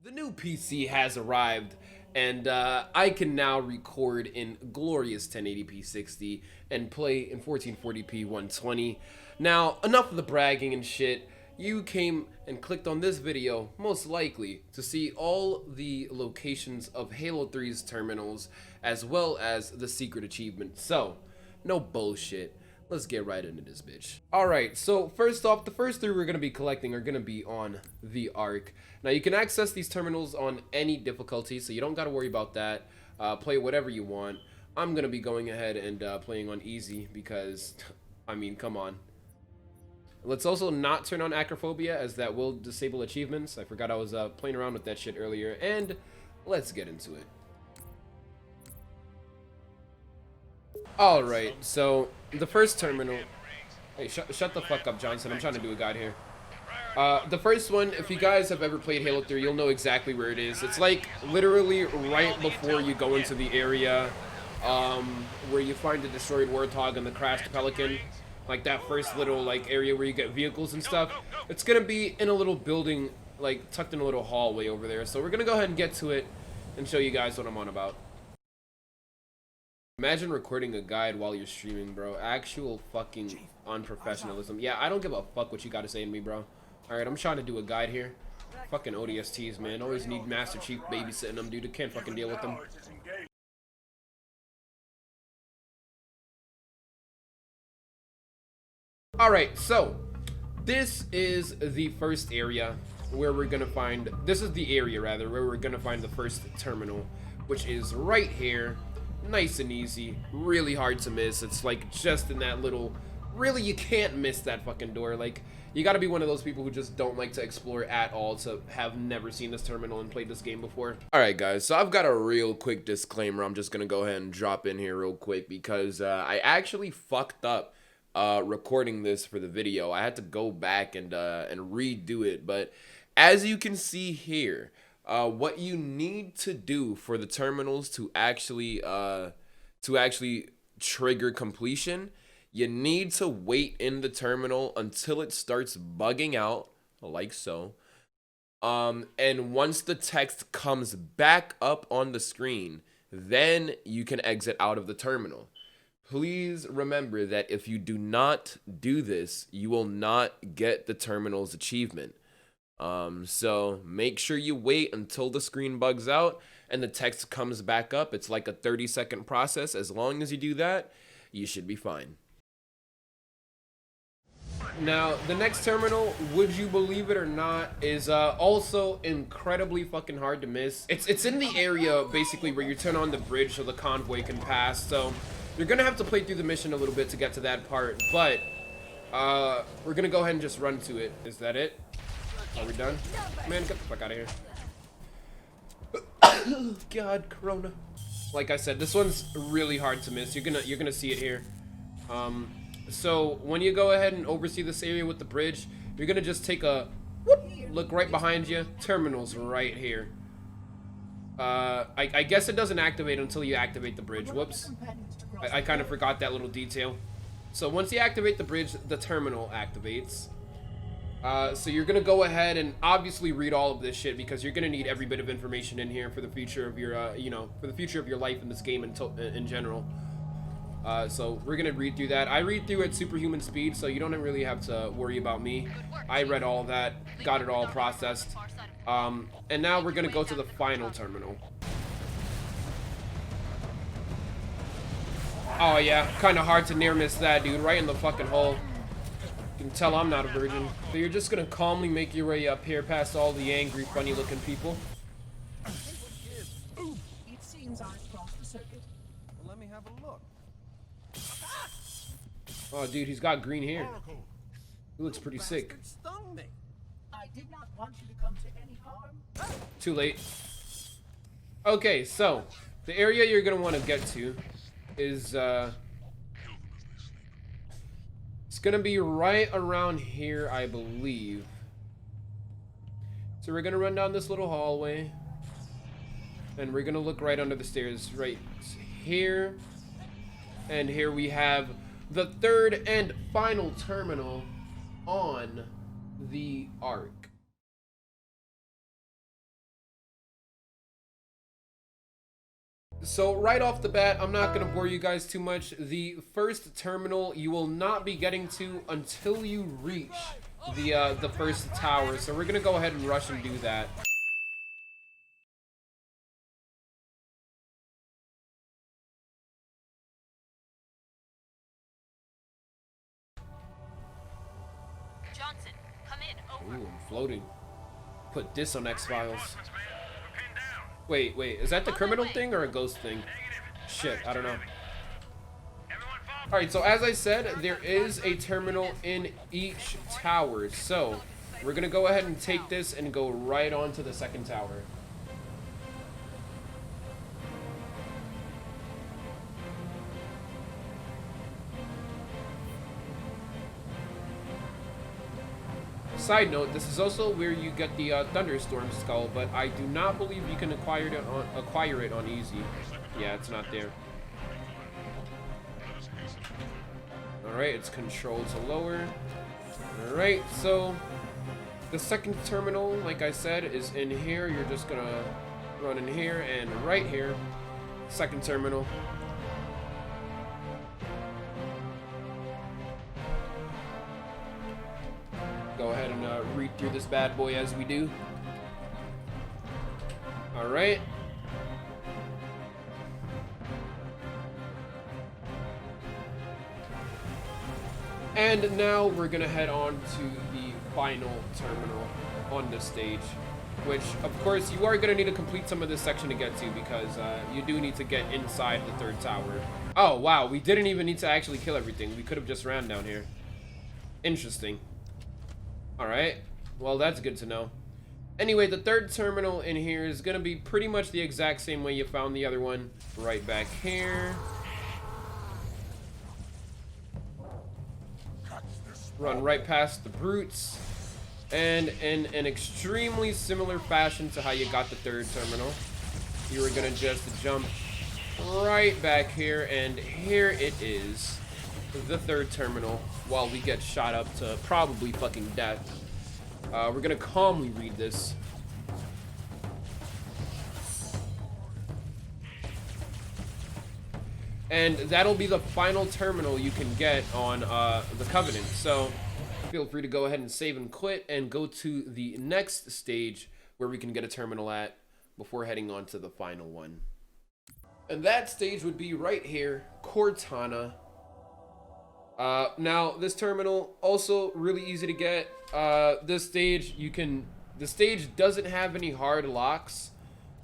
The new PC has arrived, and I can now record in glorious 1080p 60 and play in 1440p 120. Now, enough of the bragging and shit. You came and clicked on this video, most likely, to see all the locations of Halo 3's terminals, as well as the secret achievement. So, no bullshit. Let's get right into this bitch. Alright, so first off, the first three we're going to be collecting are going to be on the Ark. Now, you can access these terminals on any difficulty, so you don't got to worry about that. Play whatever you want. I'm going to be going ahead and playing on easy because, I mean, come on. Let's also not turn on acrophobia, as that will disable achievements. I forgot I was playing around with that shit earlier, and let's get into it. Alright, so the first terminal... Hey, shut the fuck up, Johnson. I'm trying to do a guide here. The first one, if you guys have ever played Halo 3, you'll know exactly where it is. It's like literally right before you go into the area where you find the destroyed Warthog and the crashed Pelican. Like that first little like area where you get vehicles and stuff. It's gonna be in a little building, like tucked in a little hallway over there. So we're gonna go ahead and get to it and show you guys what I'm on about. Imagine recording a guide while you're streaming, bro. Actual fucking unprofessionalism. Yeah, I don't give a fuck what you gotta say to me, bro. Alright, I'm trying to do a guide here. Fucking ODSTs, man. Always need Master Chief babysitting them, dude. I can't fucking deal with them. Alright, so this is the first area where we're gonna find, this is the area rather, where we're gonna find the first terminal, which is right here. Nice and easy, really hard to miss. It's like just in that little, really you can't miss that fucking door. Like, you gotta be one of those people who just don't like to explore at all to have never seen this terminal and played this game before. Alright guys, so I've got a real quick disclaimer I'm just gonna go ahead and drop in here real quick because I actually fucked up recording this for the video. I had to go back and redo it, but as you can see here, what you need to do for the terminals to actually trigger completion, you need to wait in the terminal until it starts bugging out, like so. And once the text comes back up on the screen, then you can exit out of the terminal. Please remember that if you do not do this, you will not get the terminal's achievement. So make sure you wait until the screen bugs out and the text comes back up. It's like a 30-second process. As long as you do that, you should be fine. Now, the next terminal, would you believe it or not, is also incredibly fucking hard to miss. It's in the area, basically, where you turn on the bridge so the convoy can pass. So you're gonna have to play through the mission a little bit to get to that part. But we're gonna go ahead and just run to it. Is that it? Are we done? Man, get the fuck out of here. God, Corona. Like I said, this one's really hard to miss. You're gonna see it here. So when you go ahead and oversee this area with the bridge, you're gonna just take a whoop, look right behind you. Terminal's right here. I guess it doesn't activate until you activate the bridge. Whoops. I kind of forgot that little detail. So once you activate the bridge, the terminal activates. So you're gonna go ahead and obviously read all of this shit because you're gonna need every bit of information in here for the future of your, you know, for the future of your life in this game in general. So we're gonna read through that. I read through at superhuman speed, so you don't really have to worry about me. I read all that, got it all processed. And now we're gonna go to the final terminal. Oh yeah, kind of hard to near miss that, dude. Right in the fucking hole. You can tell I'm not a virgin. So you're just gonna calmly make your way up here past all the angry, funny-looking people. It seems I've crossed the circuit. Well, let me have a look. Oh, dude, he's got green hair. He looks pretty sick. Stung me. I did not want you to come to any harm. Too late. Okay, so the area you're gonna want to get to is it's gonna be right around here, I believe. So we're gonna run down this little hallway, and we're gonna look right under the stairs, right here. And here we have the third and final terminal on the Ark. So right off the bat, I'm not going to bore you guys too much. The first terminal you will not be getting to until you reach the first tower. So we're going to go ahead and rush and do that. Johnson, come in. Over. Ooh, I'm floating. Put this on X-Files. Wait, is that the criminal thing or a ghost thing? Shit, I don't know. Alright, so as I said, there is a terminal in each tower. So, we're going to go ahead and take this and go right on to the second tower. Side note, this is also where you get the Thunderstorm Skull, but I do not believe you can acquire it on easy. Yeah, it's not there. Alright, it's controlled to lower. Alright, so the second terminal, like I said, is in here. You're just gonna run in here and right here. Second terminal. Go ahead and read through this bad boy as we do. Alright. And now we're going to head on to the final terminal on this stage. Which, of course, you are going to need to complete some of this section to get to because you do need to get inside the third tower. Oh, wow. We didn't even need to actually kill everything. We could have just ran down here. Interesting. Alright, well that's good to know. Anyway, the third terminal in here is going to be pretty much the exact same way you found the other one. Right back here. Run right past the brutes. And in an extremely similar fashion to how you got the third terminal, you were going to just jump right back here, and here it is. The third terminal, while we get shot up to probably fucking death. We're gonna calmly read this. And that'll be the final terminal you can get on the Covenant. So feel free to go ahead and save and quit and go to the next stage where we can get a terminal at before heading on to the final one. And that stage would be right here, Cortana. Now this terminal also really easy to get. The stage doesn't have any hard locks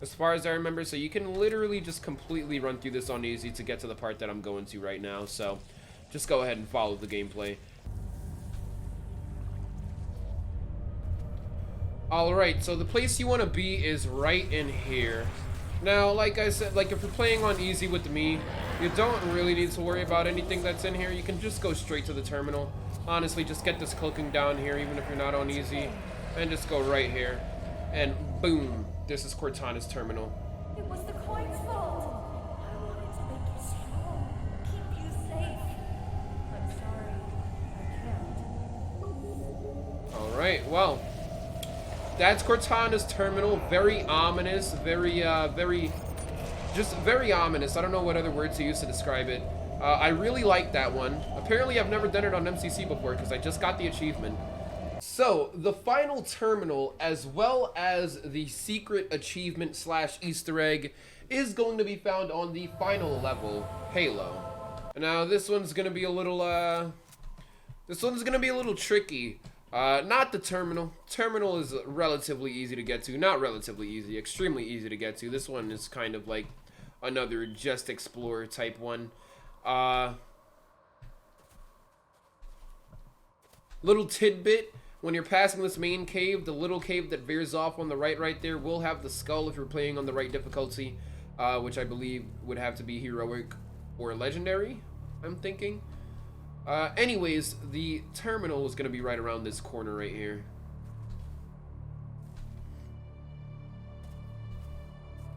as far as I remember, so you can literally just completely run through this on easy to get to the part that I'm going to right now. So just go ahead and follow the gameplay. Alright, so the place you want to be is right in here. Now, like I said, like if you're playing on easy with me, you don't really need to worry about anything that's in here. You can just go straight to the terminal. Honestly, just get this cloaking down here, even if you're not on easy, and just go right here. And boom, this is Cortana's terminal. It was the coin's fault. I wanted to make you strong, keep you safe. I'm sorry, I can't. Alright, well, that's Cortana's terminal. Very ominous, very ominous. I don't know what other word to use to describe it. I really like that one. Apparently, I've never done it on MCC before because I just got the achievement. So, the final terminal, as well as the secret achievement / Easter egg, is going to be found on the final level, Halo. Now, this one's gonna be a little, tricky. Not the terminal. Terminal is relatively easy to get to. Not relatively easy, extremely easy to get to. This one is kind of like another just explore type one. Little tidbit, when you're passing this main cave, the little cave that veers off on the right there will have the skull if you're playing on the right difficulty, which I believe would have to be heroic or legendary, I'm thinking. Anyways, the terminal is going to be right around this corner right here.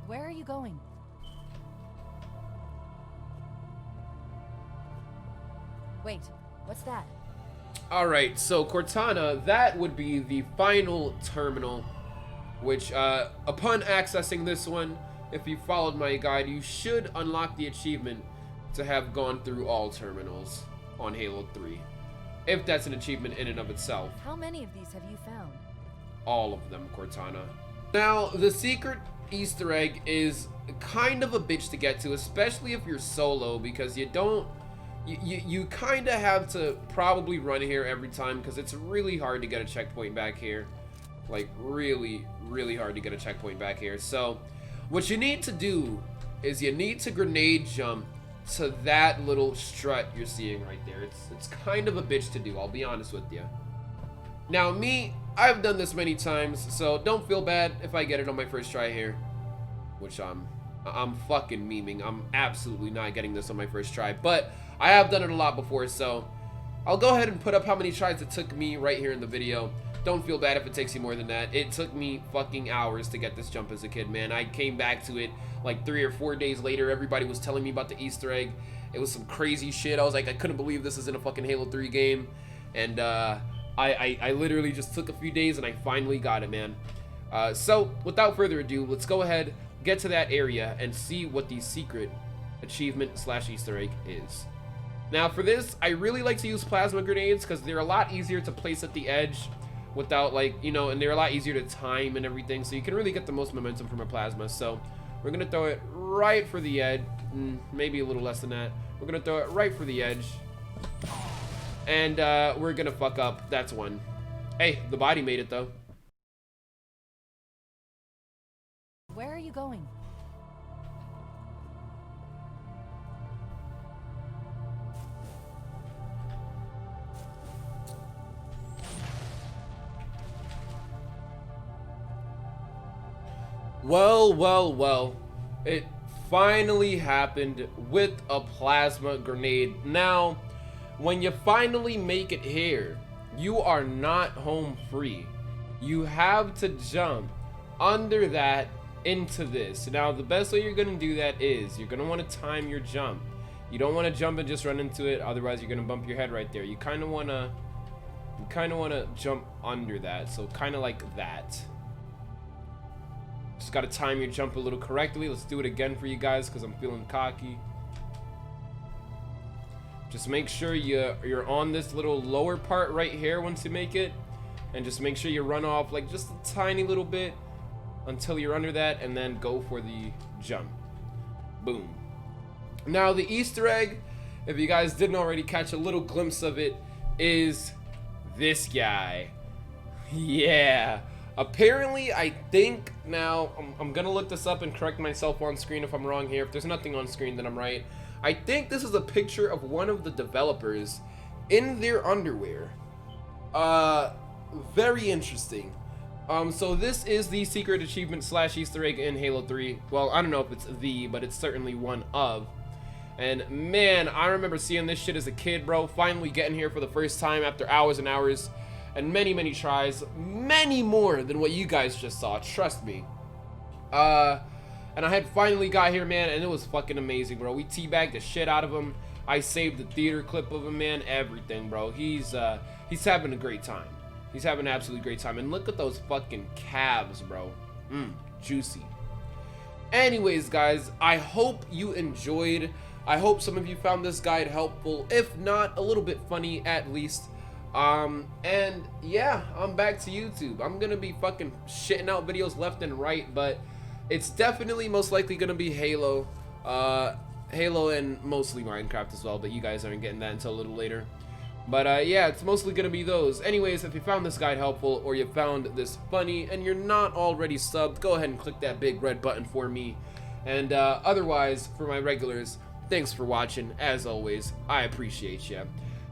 Where are you going? Wait, what's that? Alright, so Cortana, that would be the final terminal, which upon accessing this one, if you followed my guide, you should unlock the achievement to have gone through all terminals on Halo 3. If that's an achievement in and of itself. How many of these have you found? All of them, Cortana. Now, the secret Easter egg is kind of a bitch to get to, especially if you're solo, because you kind of have to probably run here every time, because it's really hard to get a checkpoint back here. Like, really, really hard to get a checkpoint back here. So, what you need to do is you need to grenade jump to that little strut you're seeing right there. It's kind of a bitch to do, I'll be honest with you. Now, me, I've done this many times, so don't feel bad if I get it on my first try here. Which I'm fucking memeing. I'm absolutely not getting this on my first try, but I have done it a lot before, so I'll go ahead and put up how many tries it took me right here in the video. Don't feel bad if it takes you more than that. It took me fucking hours to get this jump as a kid, man. I came back to it like 3 or 4 days later. Everybody was telling me about the Easter egg. It was some crazy shit. I was like, I couldn't believe this is in a fucking Halo 3 game. And I literally just took a few days and I finally got it, man. So without further ado, let's go ahead, get to that area and see what the secret achievement / Easter egg is. Now for this, I really like to use plasma grenades because they're a lot easier to place at the edge without, like, you know, and they're a lot easier to time and everything, so you can really get the most momentum from a plasma. So we're gonna throw it right for the edge, maybe a little less than that. We're gonna throw it right for the edge, and we're gonna fuck up. That's one. Hey, the body made it though. Where are you going? Well, it finally happened with a plasma grenade. Now, when you finally make it here, you are not home free. You have to jump under that into this. Now, the best way you're gonna do that is you're gonna want to time your jump. You don't want to jump and just run into it, otherwise you're gonna bump your head right there. You kind of wanna jump under that, so kind of like that. Just gotta time your jump a little correctly. Let's do it again for you guys because I'm feeling cocky. Just make sure you're on this little lower part right here once you make it, and just make sure you run off like just a tiny little bit until you're under that, and then go for the jump. Boom. Now the Easter egg, if you guys didn't already catch a little glimpse of it, is this guy. Yeah. Apparently, I think now, I'm gonna look this up and correct myself on screen if I'm wrong here. If there's nothing on screen, then I'm right. I think this is a picture of one of the developers in their underwear. Very interesting. So this is the secret achievement / Easter egg in Halo 3. Well, I don't know if it's the, but it's certainly one of. And man, I remember seeing this shit as a kid, bro. Finally getting here for the first time after hours and hours. And many tries, many more than what you guys just saw, trust me. And I had finally got here, man, and it was fucking amazing, bro. We teabagged the shit out of him. I saved the theater clip of him, man, everything, bro. He's having a great time. He's having an absolutely great time. And look at those fucking calves, bro. Juicy. Anyways, guys, I hope you enjoyed. I hope some of you found this guide helpful, if not a little bit funny at least. And yeah, I'm back to YouTube. I'm gonna be fucking shitting out videos left and right, but it's definitely most likely gonna be Halo, and mostly Minecraft as well, but you guys aren't getting that until a little later. But yeah, it's mostly gonna be those. Anyways, if you found this guide helpful or you found this funny and you're not already subbed, go ahead and click that big red button for me. And otherwise, for my regulars, thanks for watching. As always, I appreciate you.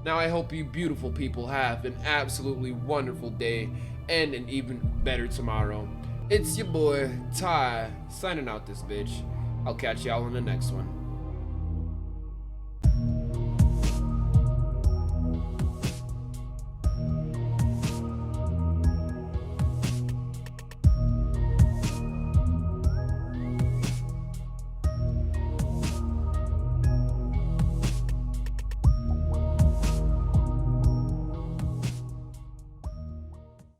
Now, I hope you beautiful people have an absolutely wonderful day and an even better tomorrow. It's your boy, Ty, signing out this bitch. I'll catch y'all in the next one.